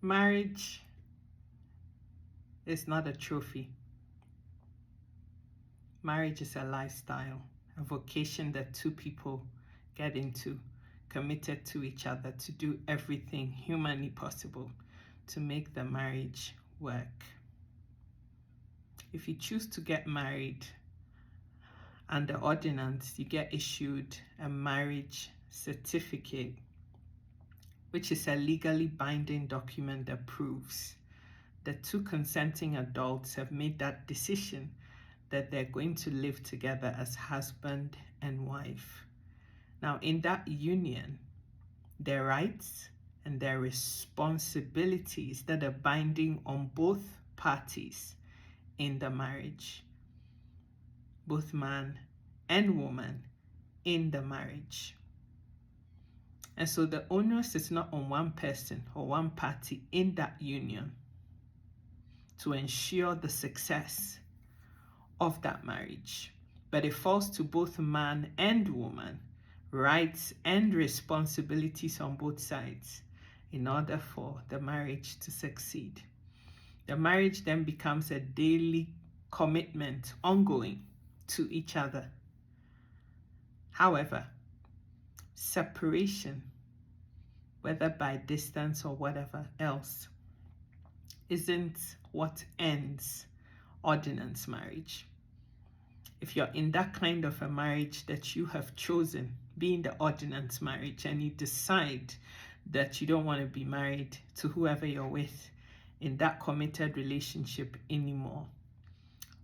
Marriage is not a trophy. Marriage is a lifestyle, a vocation that two people get into, committed to each other to do everything humanly possible to make the marriage work. If you choose to get married, under ordinance, you get issued a marriage certificate, which is a legally binding document that proves that two consenting adults have made that decision that they're going to live together as husband and wife. Now, in that union, their rights and their responsibilities that are binding on both parties in the marriage, both man and woman in the marriage. And so the onus is not on one person or one party in that union to ensure the success of that marriage, but it falls to both man and woman, rights and responsibilities on both sides in order for the marriage to succeed. The marriage then becomes a daily commitment, ongoing to each other. However, separation, whether by distance or whatever else, isn't what ends ordinance marriage. If you're in that kind of a marriage that you have chosen, being the ordinance marriage, and you decide that you don't want to be married to whoever you're with in that committed relationship anymore,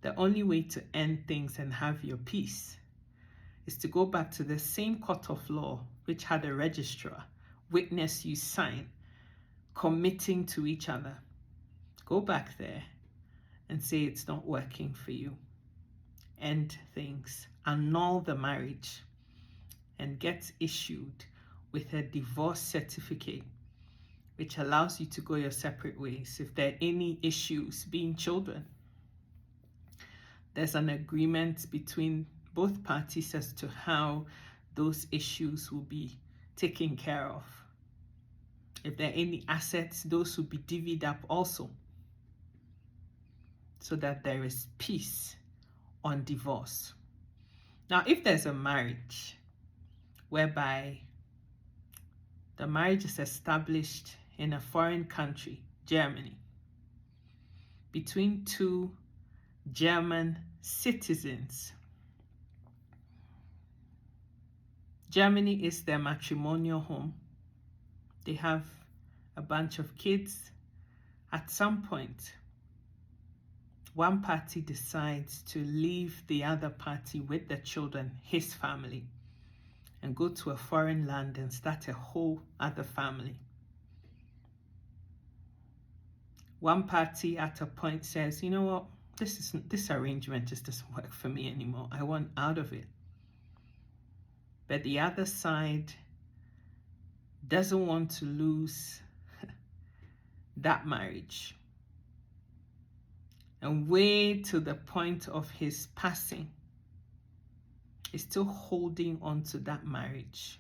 the only way to end things and have your peace is to go back to the same court of law which had a registrar witness you sign committing to each other. Go back there and say it's not working for you. End things, annul the marriage, and get issued with a divorce certificate which allows you to go your separate ways. If there are any issues, being children, there's an agreement between both parties as to how those issues will be taken care of. If there are any assets, those will be divvied up also, so that there is peace on divorce. Now, if there's a marriage whereby the marriage is established in a foreign country, Germany, between two German citizens, Germany is their matrimonial home. They have a bunch of kids. At some point, one party decides to leave the other party with the children, his family, and go to a foreign land and start a whole other family. One party at a point says, you know what, this arrangement just doesn't work for me anymore. I want out of it. But the other side doesn't want to lose that marriage. And way to the point of his passing, is still holding on to that marriage,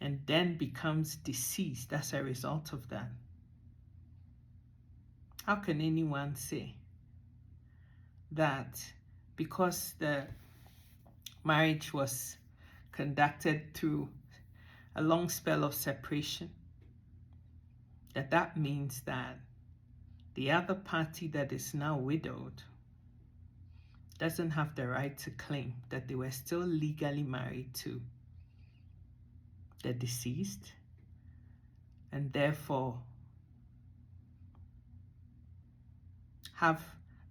and then becomes deceased as a result of that. How can anyone say that because the marriage was conducted through a long spell of separation, that means that the other party that is now widowed doesn't have the right to claim that they were still legally married to the deceased, and therefore have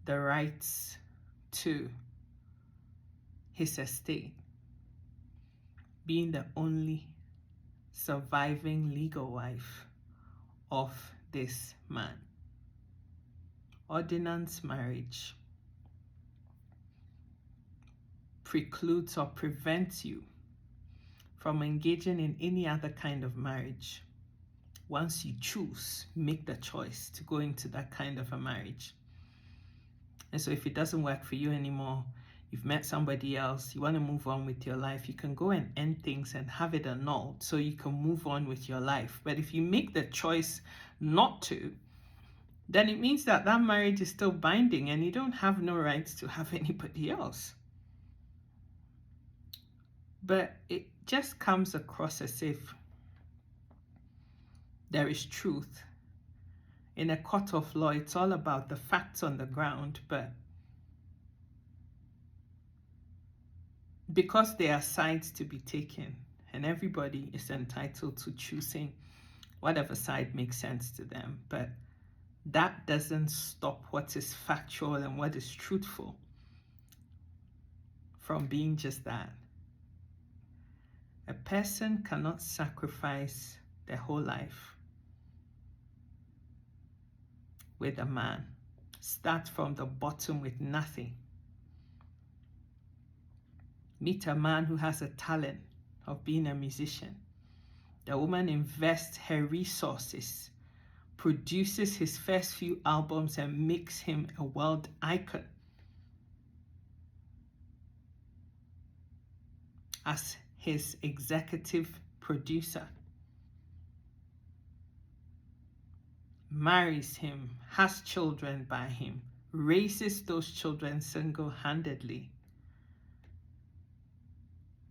the rights to his estate, being the only surviving legal wife of this man. Ordinance marriage precludes or prevents you from engaging in any other kind of marriage once you make the choice to go into that kind of a marriage. And so if it doesn't work for you anymore, you've met somebody else, you want to move on with your life, you can go and end things and have it annulled so you can move on with your life. But if you make the choice not to, then it means that that marriage is still binding and you don't have no rights to have anybody else. But it just comes across as if there is truth. In a court of law, it's all about the facts on the ground, but because there are sides to be taken, and everybody is entitled to choosing whatever side makes sense to them, but that doesn't stop what is factual and what is truthful from being just that. A person cannot sacrifice their whole life with a man, start from the bottom with nothing, meet a man who has a talent of being a musician. The woman invests her resources, produces his first few albums, and makes him a world icon. As his executive producer, marries him, has children by him, raises those children single-handedly,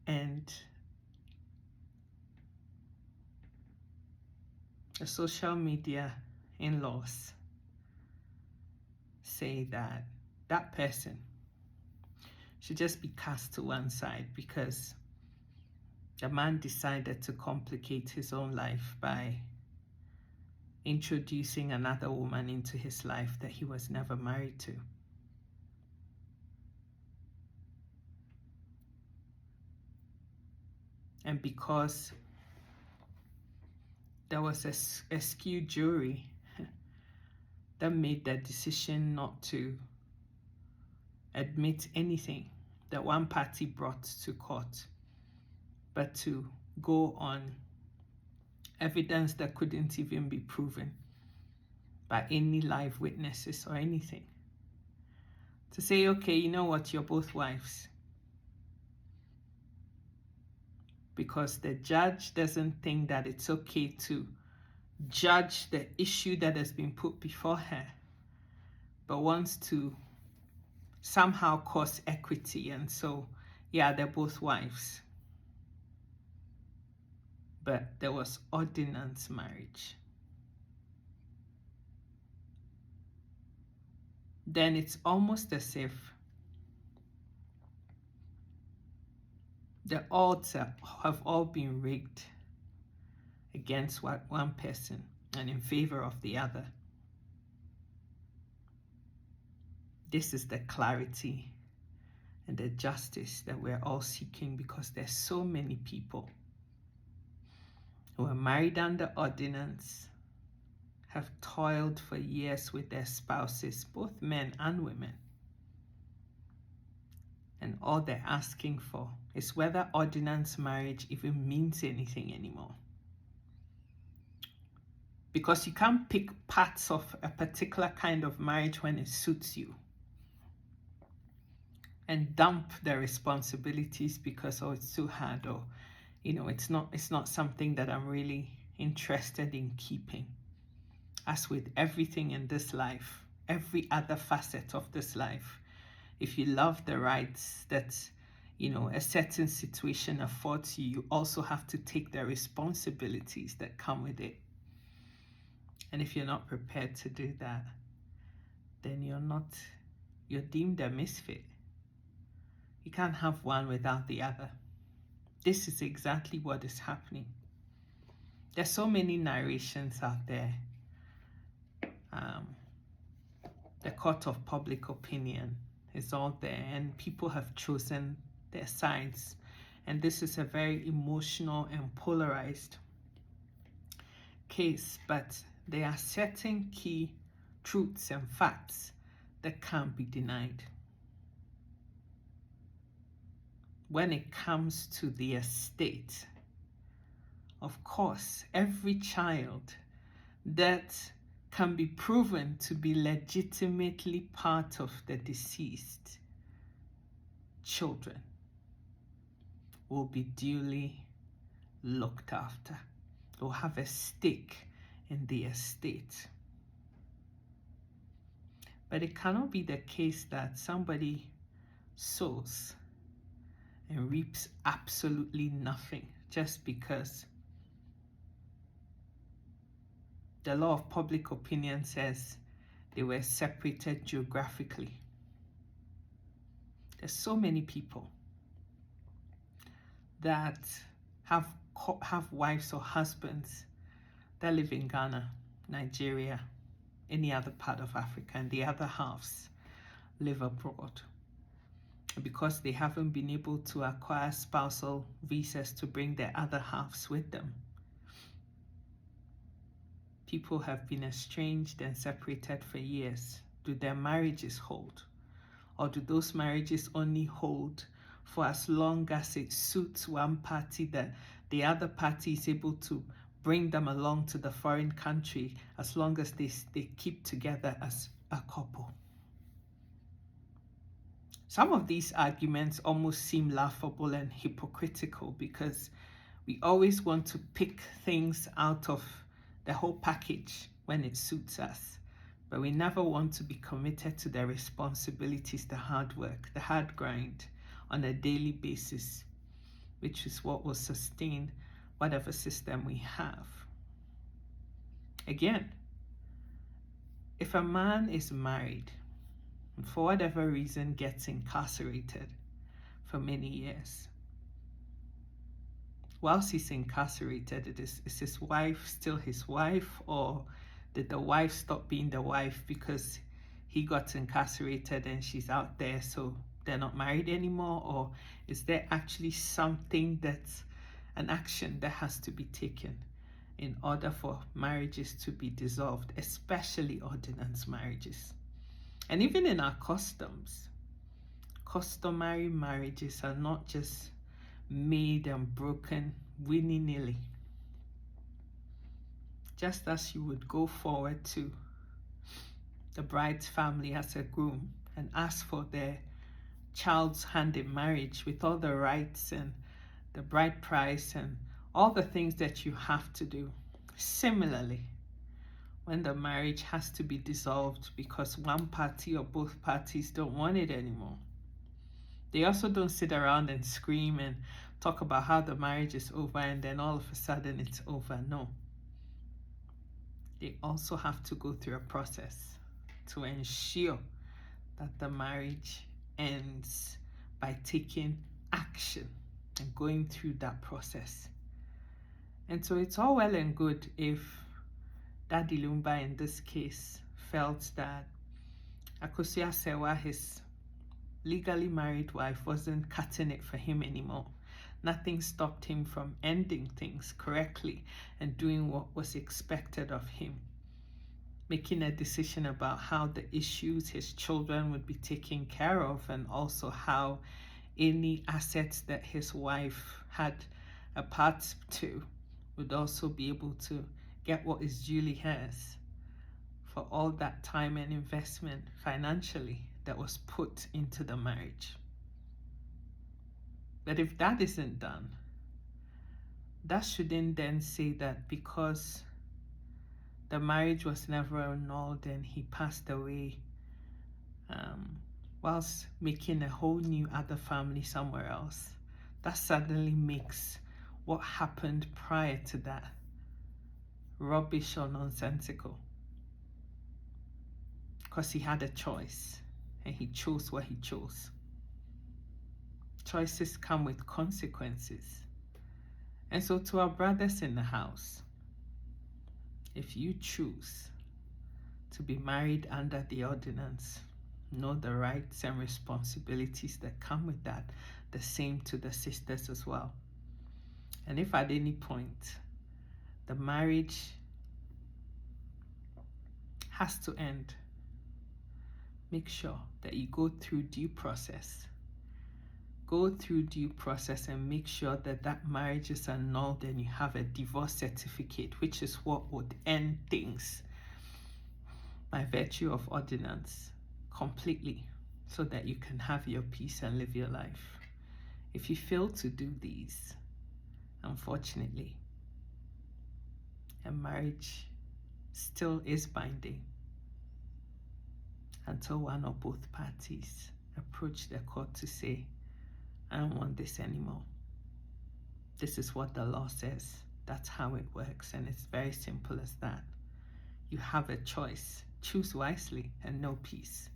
and the social media in-laws say that that person should just be cast to one side because the man decided to complicate his own life by introducing another woman into his life that he was never married to. And because there was a skewed jury that made the decision not to admit anything that one party brought to court, but to go on evidence that couldn't even be proven by any live witnesses or anything. To say, okay, you know what, you're both wives. Because the judge doesn't think that it's okay to judge the issue that has been put before her, but wants to somehow cause equity. And so, yeah, they're both wives. But there was ordinance marriage. Then it's almost as if the odds have all been rigged against one person and in favor of the other. This is the clarity and the justice that we're all seeking, because there's so many people who are married under ordinance, have toiled for years with their spouses, both men and women. And all they're asking for is whether ordinance marriage even means anything anymore. Because you can't pick parts of a particular kind of marriage when it suits you and dump the responsibilities because, oh, it's too hard, or, you know, it's not something that I'm really interested in keeping. As with everything in this life, every other facet of this life, if you love the rights that, you know, a certain situation affords you, you also have to take the responsibilities that come with it. And if you're not prepared to do that, then you're deemed a misfit. You can't have one without the other. This is exactly what is happening. There's so many narrations out there. The court of public opinion is all there, and people have chosen their sides. And this is a very emotional and polarized case, but there are certain key truths and facts that can't be denied. When it comes to the estate, of course, every child that can be proven to be legitimately part of the deceased children will be duly looked after, will have a stake in the estate. But it cannot be the case that somebody sows and reaps absolutely nothing just because the law of public opinion says they were separated geographically. There's so many people that have wives or husbands that live in Ghana, Nigeria, any other part of Africa, and the other halves live abroad. Because they haven't been able to acquire spousal visas to bring their other halves with them, people have been estranged and separated for years. Do their marriages hold? Or do those marriages only hold for as long as it suits one party, that the other party is able to bring them along to the foreign country, as long as they keep together as a couple? Some of these arguments almost seem laughable and hypocritical, because we always want to pick things out of the whole package when it suits us, but we never want to be committed to the responsibilities, the hard work, the hard grind on a daily basis, which is what will sustain whatever system we have. Again, if a man is married and for whatever reason gets incarcerated for many years, whilst he's incarcerated, is his wife still his wife, or did the wife stop being the wife because he got incarcerated and she's out there, so they're not married anymore? Or is there actually something that's an action that has to be taken in order for marriages to be dissolved, especially ordinance marriages? And even in our customs, customary marriages are not just made and broken willy-nilly. Just as you would go forward to the bride's family as a groom and ask for their child's hand in marriage with all the rights and the bride price and all the things that you have to do, similarly, when the marriage has to be dissolved because one party or both parties don't want it anymore, they also don't sit around and scream and talk about how the marriage is over and then all of a sudden it's over. No. They also have to go through a process to ensure that the marriage ends by taking action and going through that process. And so it's all well and good if Daddy Lumba in this case felt that Akosua Sewa, his legally married wife, wasn't cutting it for him anymore. Nothing stopped him from ending things correctly and doing what was expected of him, making a decision about how the issues his children would be taken care of, and also how any assets that his wife had a part to would also be able to get what is duly hers for all that time and investment financially that was put into the marriage. But if that isn't done, that shouldn't then say that because the marriage was never annulled and he passed away whilst making a whole new other family somewhere else, that suddenly makes what happened prior to that rubbish or nonsensical. Because he had a choice and he chose what he chose. Choices come with consequences. And so to our brothers in the house, if you choose to be married under the ordinance, know the rights and responsibilities that come with that. The same to the sisters as well. And if at any point the marriage has to end, make sure that you go through due process. Go through due process and make sure that that marriage is annulled and you have a divorce certificate, which is what would end things by virtue of ordinance completely, so that you can have your peace and live your life. If you fail to do these, unfortunately, a marriage still is binding until one or both parties approach the court to say, I don't want this anymore. This is what the law says. That's how it works, and it's very simple as that. You have a choice. Choose wisely and know peace.